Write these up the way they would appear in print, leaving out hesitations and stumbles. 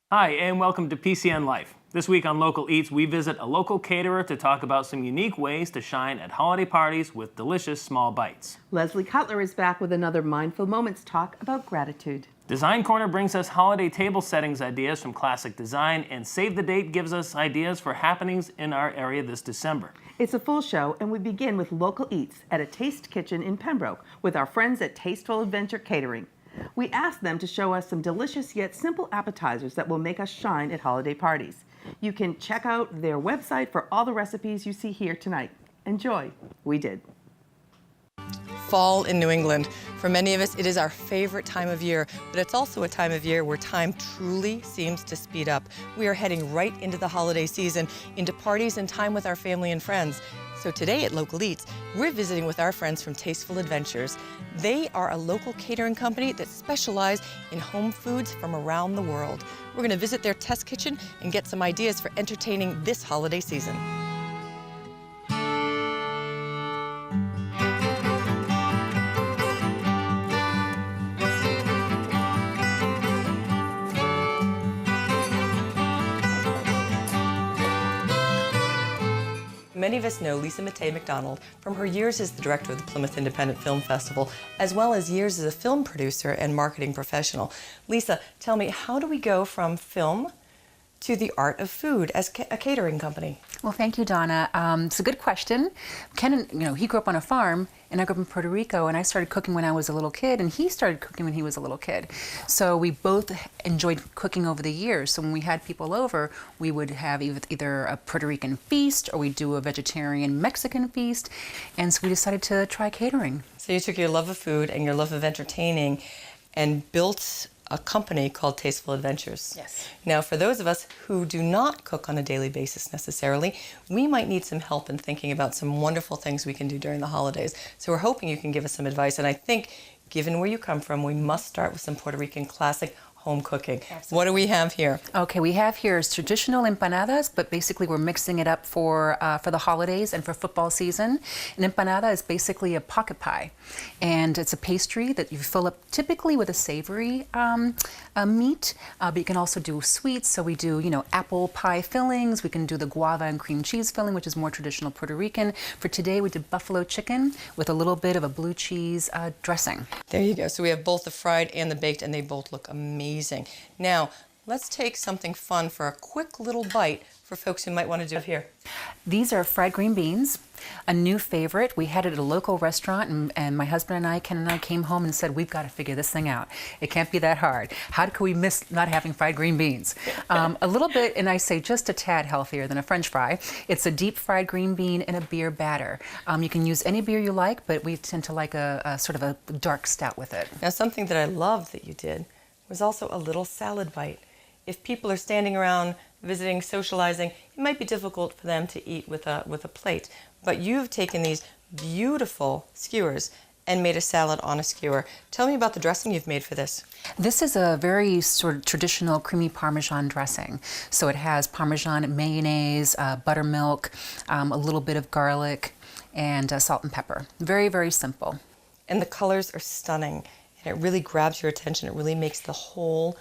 Hi, and welcome to PCN Life. This week on Local Eats, we visit a local caterer to talk about some unique ways to shine at holiday parties with delicious small bites. Leslie Cutler is back with another Mindful Moments talk about gratitude. Design Corner brings us holiday table settings ideas from Classic Design, and Save the Date gives us ideas for happenings in our area this December. It's a full show, and we begin with Local Eats at a Taste Kitchen in Pembroke with our friends at Tasteful Adventure Catering. We asked them to show us some delicious yet simple appetizers that will make us shine at holiday parties. You can check out their website for all the recipes you see here tonight. Enjoy. We did. Fall in New England. For many of us, it is our favorite time of year, but it's also a time of year where time truly seems to speed up. We are heading right into the holiday season, into parties and time with our family and friends. So today at Local Eats, we're visiting with our friends from Tasteful Adventures. They are a local catering company that specializes in home foods from around the world. We're going to visit their test kitchen and get some ideas for entertaining this holiday season. Many of us know Lisa Matei McDonald from her years as the director of the Plymouth Independent Film Festival, as well as years as a film producer and marketing professional. Lisa, tell me, how do we go from film to the art of food as a catering company? Well, thank you, Donna. It's a good question. Ken, he grew up on a farm, and I grew up in Puerto Rico, and I started cooking when I was a little kid, and he started cooking when he was a little kid. So we both enjoyed cooking over the years. So when we had people over, we would have either a Puerto Rican feast, or we'd do a vegetarian Mexican feast, and so we decided to try catering. So you took your love of food and your love of entertaining and built a company called Tasteful Adventures. Yes. Now, for those of us who do not cook on a daily basis necessarily, we might need some help in thinking about some wonderful things we can do during the holidays. So we're hoping you can give us some advice. And I think, given where you come from, we must start with some Puerto Rican classic home cooking. Absolutely. What do we have here? Okay, we have here is traditional empanadas, but basically we're mixing it up for the holidays and for football season. An empanada is basically a pocket pie, and it's a pastry that you fill up typically with a savory meat, but you can also do sweets. So we do, apple pie fillings. We can do the guava and cream cheese filling, which is more traditional Puerto Rican. For today, we did buffalo chicken with a little bit of a blue cheese dressing. There you go. So we have both the fried and the baked, and they both look amazing. Now, let's take something fun for a quick little bite for folks who might want to do it here. These are fried green beans, a new favorite. We had it at a local restaurant, and my husband and I, Ken and I, came home and said, we've got to figure this thing out. It can't be that hard. How could we miss not having fried green beans? A little bit, and I say just a tad healthier than a French fry. It's a deep fried green bean in a beer batter. You can use any beer you like, but we tend to like a sort of a dark stout with it. Now, something that I love that you did was also a little salad bite. If people are standing around visiting, socializing, it might be difficult for them to eat with a plate. But you've taken these beautiful skewers and made a salad on a skewer. Tell me about the dressing you've made for this. This is a very sort of traditional creamy Parmesan dressing. So it has Parmesan, mayonnaise, buttermilk, a little bit of garlic, and salt and pepper. Very, very simple. And the colors are stunning. And it really grabs your attention. It really makes the whole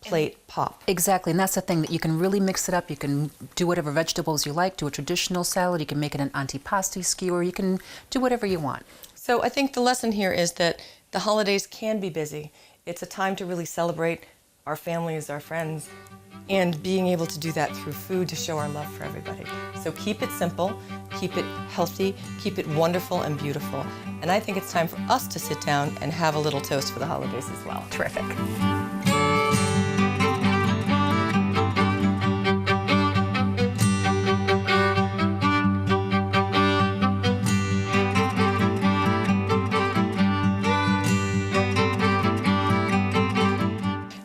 plate pop. Exactly, and that's the thing, that you can really mix it up. You can do whatever vegetables you like, do a traditional salad, you can make it an antipasti skewer, you can do whatever you want. So I think the lesson here is that the holidays can be busy. It's a time to really celebrate our families, our friends, and being able to do that through food to show our love for everybody. So keep it simple, keep it healthy, keep it wonderful and beautiful. And I think it's time for us to sit down and have a little toast for the holidays as well. Terrific.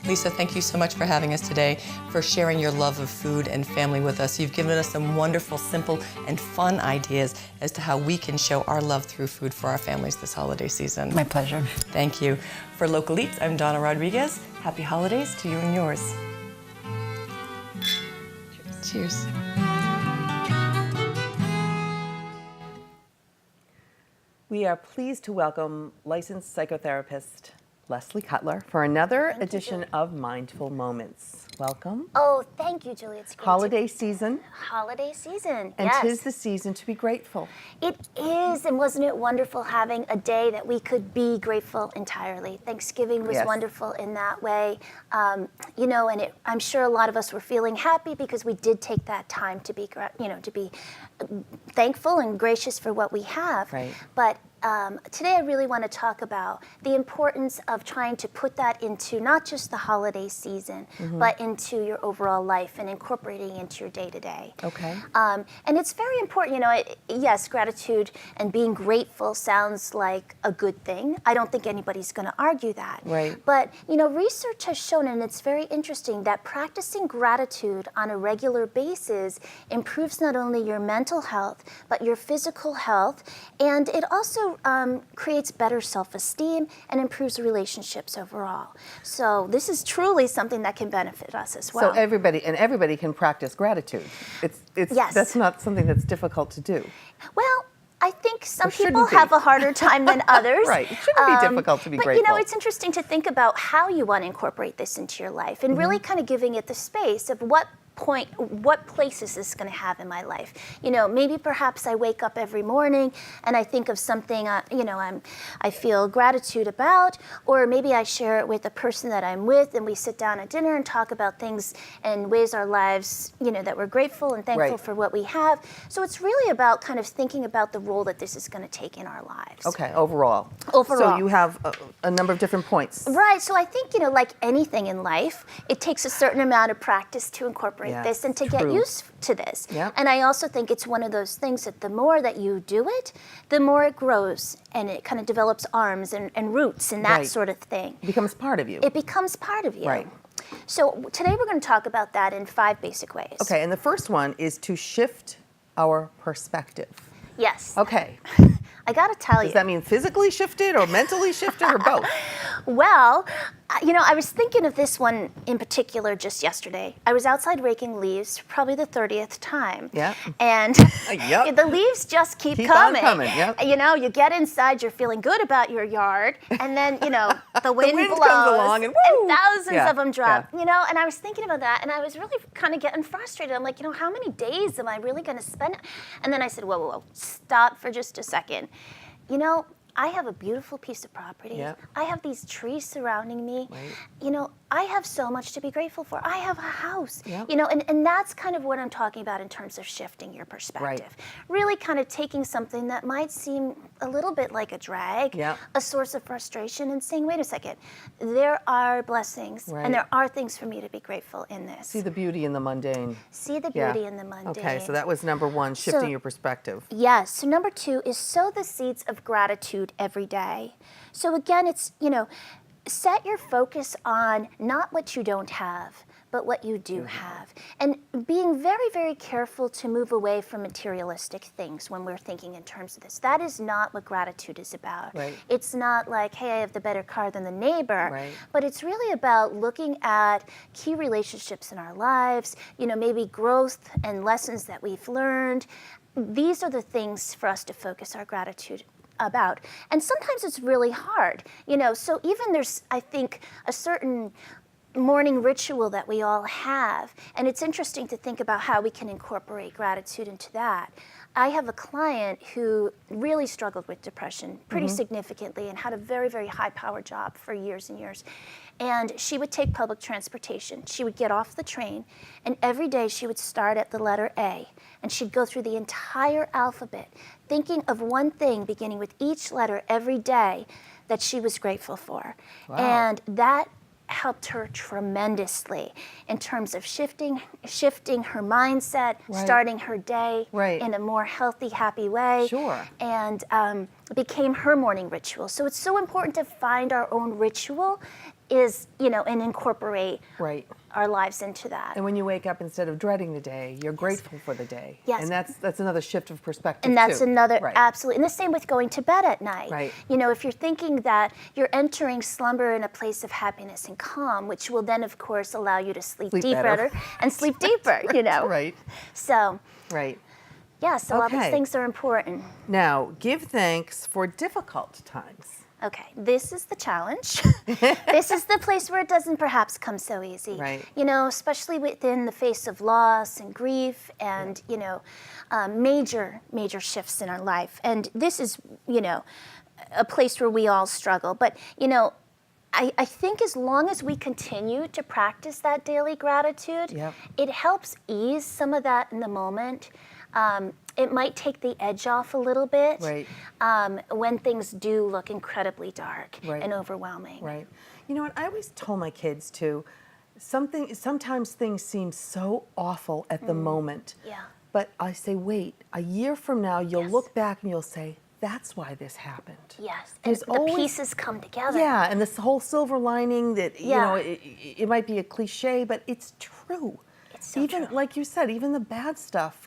Lisa, thank you so much for having us today, for sharing your love of food and family with us. You've given us some wonderful, simple, and fun ideas as to how we can show our love through food for our families this holiday season. My pleasure. Thank you. For Local Eats, I'm Donna Rodriguez. Happy holidays to you and yours. Cheers. We are pleased to welcome licensed psychotherapist Leslie Cutler for another Thank you, edition Julie. of Mindful Moments. Welcome. Oh, thank you, Julie. It's great Holiday season, holiday season. and Yes. 'tis the season to be grateful. It is, and wasn't it wonderful having a day that we could be grateful entirely? Thanksgiving was Yes. wonderful in that way. And I'm sure a lot of us were feeling happy because we did take that time to be, to be thankful and gracious for what we have. Right. But today I really want to talk about the importance of trying to put that into not just the holiday season, but into your overall life and incorporating into your day-to-day. Okay. And it's very important, yes, gratitude and being grateful sounds like a good thing. I don't think anybody's going to argue that. Right. But, research has shown, and it's very interesting, that practicing gratitude on a regular basis improves not only your mental health, but your physical health, and it also creates better self-esteem and improves relationships overall. So this is truly something that can benefit us as well. So everybody can practice gratitude. Yes. That's not something that's difficult to do. Well, I think some Or shouldn't people be. have a harder time than others. Right. It shouldn't be difficult to be but, grateful. it's interesting to think about how you want to incorporate this into your life and really kind of giving it the space of what place is this going to have in my life? Maybe perhaps I wake up every morning and I think of something, I feel gratitude about, or maybe I share it with the person that I'm with and we sit down at dinner and talk about things and ways our lives, that we're grateful and thankful Right. for what we have. So it's really about kind of thinking about the role that this is going to take in our lives. Okay, overall. Overall. So you have a number of different points. Right, so I think, like anything in life, it takes a certain amount of practice to incorporate Yes, this and to get true. used to this. Yep. And I also think it's one of those things that the more that you do it, the more it grows and it kind of develops arms and roots and that Right. sort of thing. It becomes part of you. It becomes part of you. Right. So today we're going to talk about that in 5 basic ways. Okay, and the first one is to shift our perspective. Yes. Okay. I got to tell you. Does that mean physically shifted or mentally shifted or both? Well, I was thinking of this one in particular just yesterday. I was outside raking leaves, probably the 30th time. Yeah. And Yep. the leaves just keep Keep on coming. coming, yep. You get inside, you're feeling good about your yard, and then, the wind wind blows, comes along and woo! thousands Yeah, of them drop. yeah. And I was thinking about that, and I was really kind of getting frustrated. I'm like, how many days am I really going to spend? And then I said, whoa, stop for just a second. I have a beautiful piece of property. Yep. I have these trees surrounding me. Right. I have so much to be grateful for. I have a house. Yep. And that's kind of what I'm talking about in terms of shifting your perspective. Really kind of taking something that might seem a little bit like a drag, Yep. a source of frustration, and saying, wait a second, there are blessings Right. and there are things for me to be grateful in this. See the beauty in the mundane. See the Yeah. beauty in the mundane. Okay, so that was number one, shifting your perspective. Yes. So number 2 is sow the seeds of gratitude every day. So again, it's, set your focus on not what you don't have, but what you do have. And being very, very careful to move away from materialistic things when we're thinking in terms of this. That is not what gratitude is about. Right. It's not like, hey, I have the better car than the neighbor. Right. But it's really about looking at key relationships in our lives, maybe growth and lessons that we've learned. These are the things for us to focus our gratitude about. And sometimes it's really hard, so even there's, I think, a certain morning ritual that we all have, and it's interesting to think about how we can incorporate gratitude into that. I have a client who really struggled with depression pretty significantly and had a very, very high-power job for years and years. And she would take public transportation. She would get off the train, and every day she would start at the letter A, and she'd go through the entire alphabet, thinking of one thing beginning with each letter every day that she was grateful for. Wow. And that helped her tremendously in terms of shifting her mindset, Right. starting her day Right. in a more healthy, happy way. Sure. And it became her morning ritual. So it's so important to find our own ritual and incorporate Right. our lives into that. And when you wake up, instead of dreading the day, you're grateful for the day. Yes. And that's another shift of perspective, And that's too. another, Right. absolutely. And the same with going to bed at night. Right. If you're thinking that you're entering slumber in a place of happiness and calm, which will then, of course, allow you to sleep deeper better. and sleep deeper, Right. So, Right. yes, a lot of Okay. these things are important. Now, give thanks for difficult times. Okay, this is the challenge. This is the place where it doesn't perhaps come so easy. Right. You know, especially within the face of loss and grief and, you know, major shifts in our life. And this is, you know, a place where we all struggle. But, you know, I think as long as we continue to practice that daily gratitude, Yep. it helps ease some of that in the moment. It might take the edge off a little bit Right. when things do look incredibly dark Right. and overwhelming. Right. You know what? I always told my kids too, sometimes things seem so awful at the moment. Yeah. But I say, wait, a year from now, you'll Yes. look back and you'll say, that's why this happened. Yes, and There's the always- pieces come together. Yeah, and this whole silver lining that, you Yeah. know, it might be a cliche, but it's true. It's so Even, true. like you said, even the bad stuff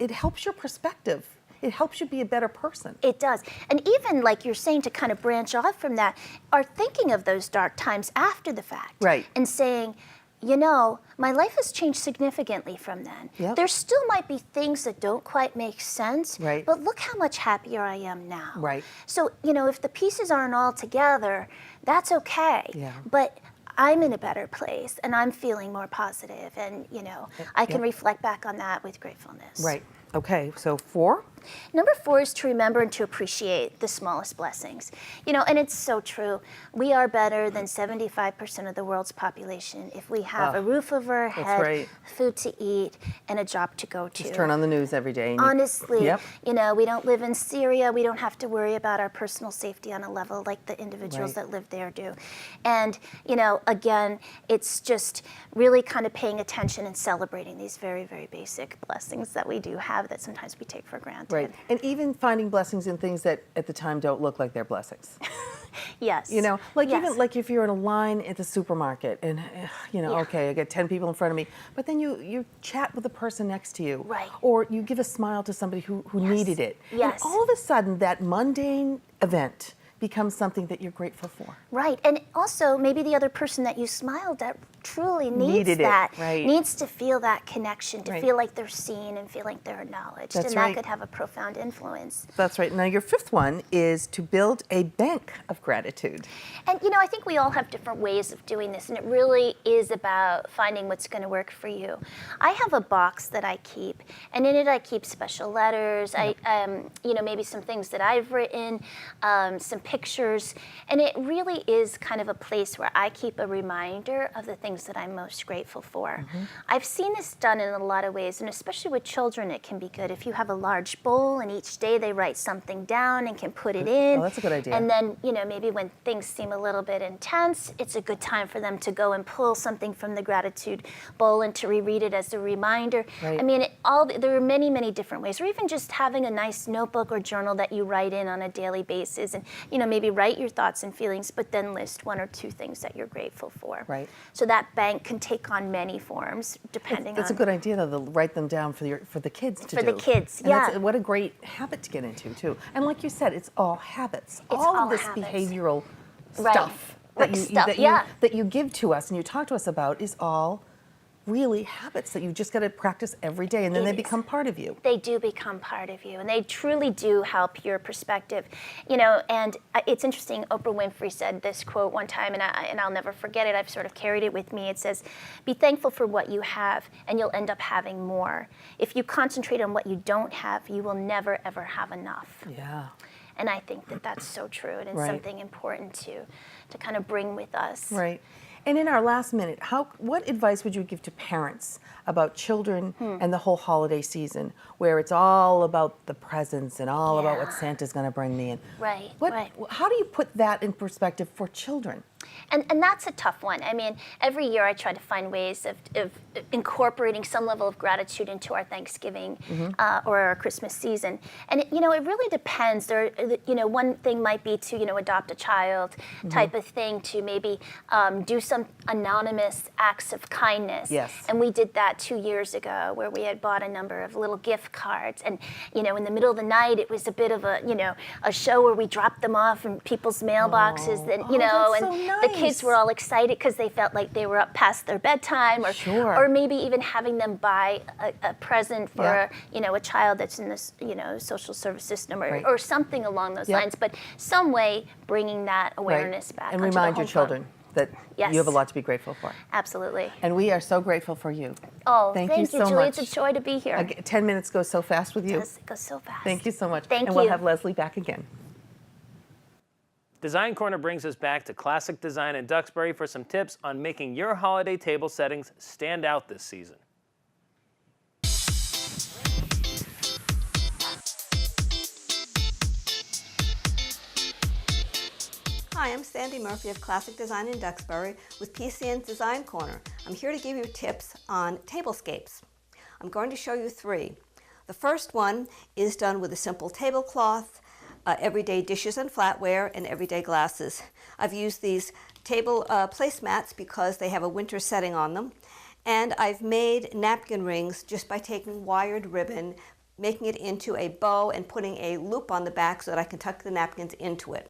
it helps your perspective. It helps you be a better person. It does. And even like you're saying, to kind of branch off from that, are thinking of those dark times after the fact. Right. And saying, you know, my life has changed significantly from then. Yep. There still might be things that don't quite make sense, Right. but look how much happier I am now. Right. So, you know, if the pieces aren't all together, that's okay. Yeah. But I'm in a better place and I'm feeling more positive, and, you know, I can Yep. reflect back on that with gratefulness. Right. Okay, so 4? Number 4 is to remember and to appreciate the smallest blessings. You know, and it's so true. We are better than 75% of the world's population if we have a roof over our head, right. food to eat, and a job to go to. Just turn on the news every day. And Honestly, Yep. you know, we don't live in Syria. We don't have to worry about our personal safety on a level like the individuals Right. that live there do. And, you know, again, it's just really kind of paying attention and celebrating these very, very basic blessings that we do have that sometimes we take for granted. Right. And even finding blessings in things that at the time don't look like they're blessings. Yes. You know, like Yes. even like if you're in a line at the supermarket and, you know, Yeah. okay, I got 10 people in front of me, but then you chat with the person next to you. Right. Or you give a smile to somebody who needed it. Yes. And all of a sudden, that mundane event becomes something that you're grateful for. Right, and also maybe the other person that you smiled at truly needs Needed it, that, right. needs to feel that connection, to Right. feel like they're seen and feel like they're acknowledged, That's and right. that could have a profound influence. That's right. Now, your 5th one is to build a bank of gratitude. And you know, I think we all have different ways of doing this, and it really is about finding what's going to work for you. I have a box that I keep, and in it I keep special letters. I, you know, maybe some things that I've written, some pictures, and it really is kind of a place where I keep a reminder of the things that I'm most grateful for. I've seen this done in a lot of ways, and especially with children, it can be good. If you have a large bowl, and each day they write something down and can put it in. Oh, that's a good idea. And then, you know, maybe when things seem a little bit intense, it's a good time for them to go and pull something from the gratitude bowl and to reread it as a reminder. Right. I mean, there are many, many different ways. Or even just having a nice notebook or journal that you write in on a daily basis, and, you know, maybe write your thoughts and feelings, but then list 1 or 2 things that you're grateful for. Right. So that bank can take on many forms, depending That's on. a good idea, though, to write them down for the kids to For do. the kids, And that's- yeah. what a great habit to get into, too. And like you said, it's all habits. It's all all of this habits. behavioral Right. stuff Right, that you give to us and you talk to us about is all really habits that you just got to practice every day, and then they It is. become part of you. They do become part of you, and they truly do help your perspective. You know, and it's interesting, Oprah Winfrey said this quote one time, and I'll never forget it. I've sort of carried it with me. It says, "Be thankful for what you have, and you'll end up having more. If you concentrate on what you don't have, you will never, ever have enough." Yeah. And I think that that's so true, and it's Right. something important to kind of bring with us. Right. And in our last minute, what advice would you give to parents about children and the whole holiday season, where it's all about the presents and all about what Yeah. Santa's going to bring me? And Right, what, right. How do you put that in perspective for children? And that's a tough one. I mean, every year I try to find ways of incorporating some level of gratitude into our Thanksgiving or our Christmas season. And it, you know, it really depends. There, you know, one thing might be to, you know, adopt a child type of thing, to maybe do some anonymous acts of kindness. Yes. And we did that 2 years ago, where we had bought a number of little gift cards. And, you know, in the middle of the night, it was a bit of a, you know, a show where we dropped them off in people's mailboxes. And, you know, that's and so the kids were all excited because they felt like they were up past their bedtime, or Sure. or maybe even having them buy a present for Yeah. a child that's in this social service system, or, Right. or something along those Yep. lines. But some way bringing that awareness back And onto the remind your home front. children that Yes. you have a lot to be grateful for. Absolutely. And we are so grateful for you. Oh, Thank thank you so Julie. much. It's a joy to be here. 10 minutes goes so fast with you. It goes so fast. Thank you so much. Thank and you. we'll have Leslie back again. Design Corner brings us back to Classic Design in Duxbury for some tips on making your holiday table settings stand out this season. Hi, I'm Sandy Murphy of Classic Design in Duxbury with PCN's Design Corner. I'm here to give you tips on tablescapes. I'm going to show you 3. The first one is done with a simple tablecloth, everyday dishes and flatware, and everyday glasses. I've used these table placemats because they have a winter setting on them. And I've made napkin rings just by taking wired ribbon, making it into a bow and putting a loop on the back so that I can tuck the napkins into it.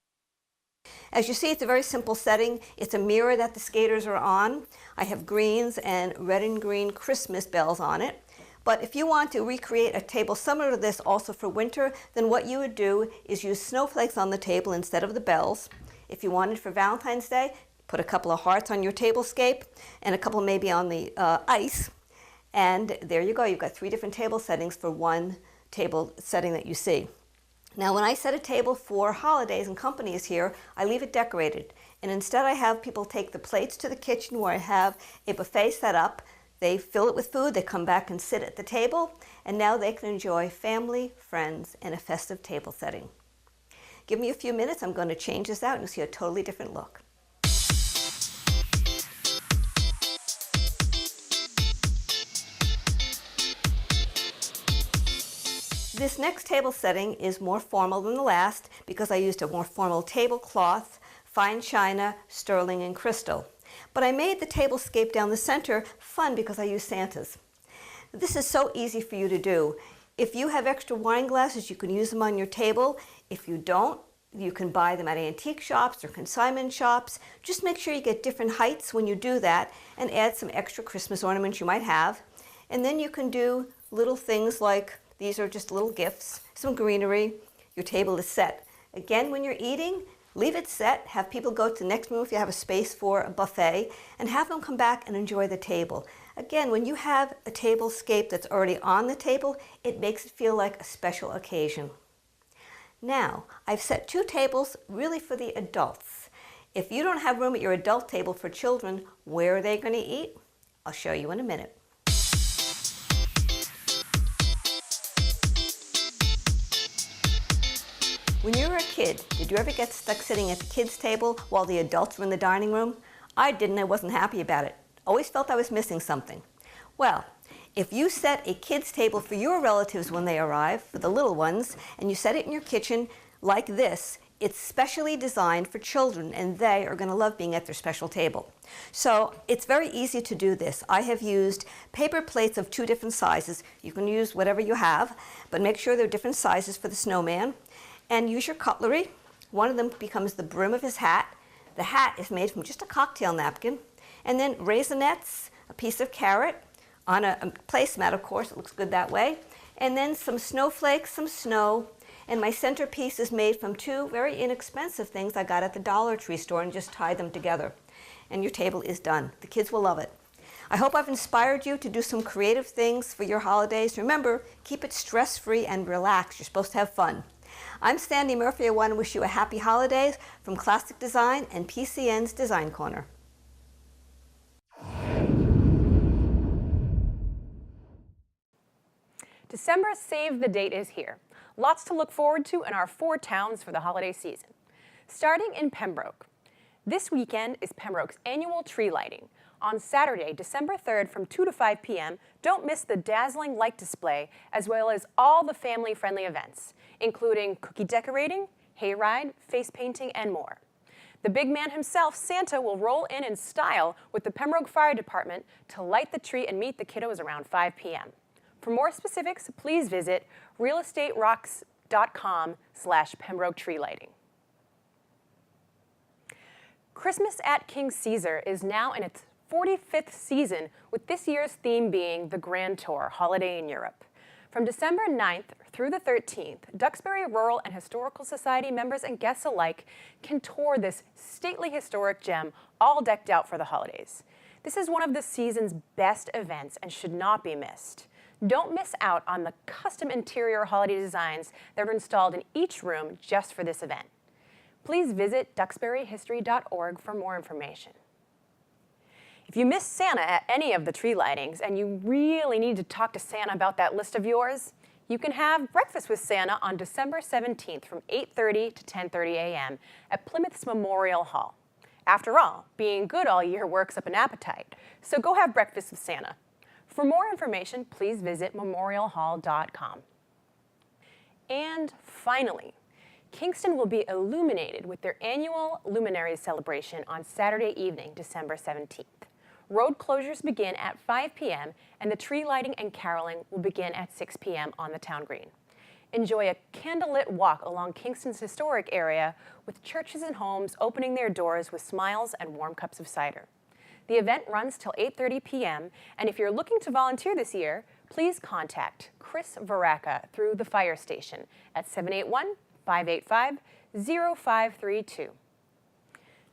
As you see, it's a very simple setting. It's a mirror that the skaters are on. I have greens and red and green Christmas bells on it. But if you want to recreate a table similar to this also for winter, then what you would do is use snowflakes on the table instead of the bells. If you wanted for Valentine's Day, put a couple of hearts on your tablescape and a couple maybe on the ice. And there you go. You've got 3 different table settings for one table setting that you see. Now, when I set a table for holidays and companies here, I leave it decorated. And instead I have people take the plates to the kitchen where I have a buffet set up. They fill it with food, they come back and sit at the table, and now they can enjoy family, friends, and a festive table setting. Give me a few minutes, I'm going to change this out and you'll see a totally different look. This next table setting is more formal than the last because I used a more formal tablecloth, fine china, sterling, and crystal. But I made the tablescape down the center fun because I used Santas. This is so easy for you to do. If you have extra wine glasses, you can use them on your table. If you don't, you can buy them at antique shops or consignment shops. Just make sure you get different heights when you do that and add some extra Christmas ornaments you might have. And then you can do little things like these are just little gifts, some greenery. Your table is set. Again, when you're eating, leave it set. Have people go to the next room if you have a space for a buffet, and have them come back and enjoy the table. Again, when you have a tablescape that's already on the table, it makes it feel like a special occasion. Now, I've set 2 tables really for the adults. If you don't have room at your adult table for children, where are they going to eat? I'll show you in a minute. When you were a kid, did you ever get stuck sitting at the kids' table while the adults were in the dining room? I didn't. I wasn't happy about it. Always felt I was missing something. Well, if you set a kids' table for your relatives when they arrive, for the little ones, and you set it in your kitchen like this, it's specially designed for children, and they are going to love being at their special table. So it's very easy to do this. I have used paper plates of 2 different sizes. You can use whatever you have, but make sure they're different sizes for the snowman. And use your cutlery. One of them becomes the brim of his hat. The hat is made from just a cocktail napkin. And then raisinets, a piece of carrot, on a placemat, of course, it looks good that way. And then some snowflakes, some snow. And my centerpiece is made from 2 very inexpensive things I got at the Dollar Tree store and just tied them together. And your table is done. The kids will love it. I hope I've inspired you to do some creative things for your holidays. Remember, keep it stress-free and relaxed. You're supposed to have fun. I'm Sandy Murphy. I want to wish you a happy holidays from Classic Design and PCN's Design Corner. December's Save the Date is here. Lots to look forward to in our 4 towns for the holiday season. Starting in Pembroke. This weekend is Pembroke's annual tree lighting. On Saturday, December 3rd from 2 to 5 p.m., don't miss the dazzling light display as well as all the family-friendly events, including cookie decorating, hayride, face painting, and more. The big man himself, Santa, will roll in style with the Pembroke Fire Department to light the tree and meet the kiddos around 5 p.m. For more specifics, please visit realestaterocks.com/Pembroke Tree Lighting. Christmas at King Caesar is now in its 45th season, with this year's theme being the Grand Tour, Holiday in Europe. From December 9th through the 13th, Duxbury Rural and Historical Society members and guests alike can tour this stately historic gem, all decked out for the holidays. This is one of the season's best events and should not be missed. Don't miss out on the custom interior holiday designs that are installed in each room just for this event. Please visit duxburyhistory.org for more information. If you missed Santa at any of the tree lightings and you really need to talk to Santa about that list of yours, you can have breakfast with Santa on December 17th from 8:30 to 10:30 a.m. at Plymouth's Memorial Hall. After all, being good all year works up an appetite, so go have breakfast with Santa. For more information, please visit memorialhall.com. And finally, Kingston will be illuminated with their annual Luminaries celebration on Saturday evening, December 17th. Road closures begin at 5 p.m. and the tree lighting and caroling will begin at 6 p.m. on the town green. Enjoy a candlelit walk along Kingston's historic area with churches and homes opening their doors with smiles and warm cups of cider. The event runs till 8:30 p.m. and if you're looking to volunteer this year, please contact Chris Varaca through the fire station at 781-585-0532.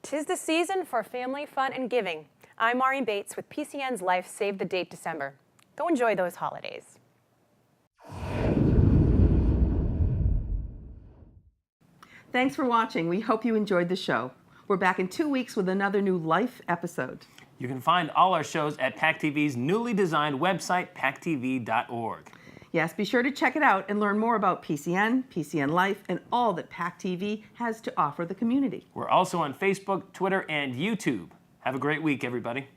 'Tis the season for family fun and giving. I'm Maureen Bates with PCN's Life Save the Date December. Go enjoy those holidays. Thanks for watching. We hope you enjoyed the show. We're back in 2 weeks with another new Life episode. You can find all our shows at PACTV's newly designed website, pactv.org. Yes, be sure to check it out and learn more about PCN, PCN Life, and all that PACTV has to offer the community. We're also on Facebook, Twitter, and YouTube. Have a great week, everybody.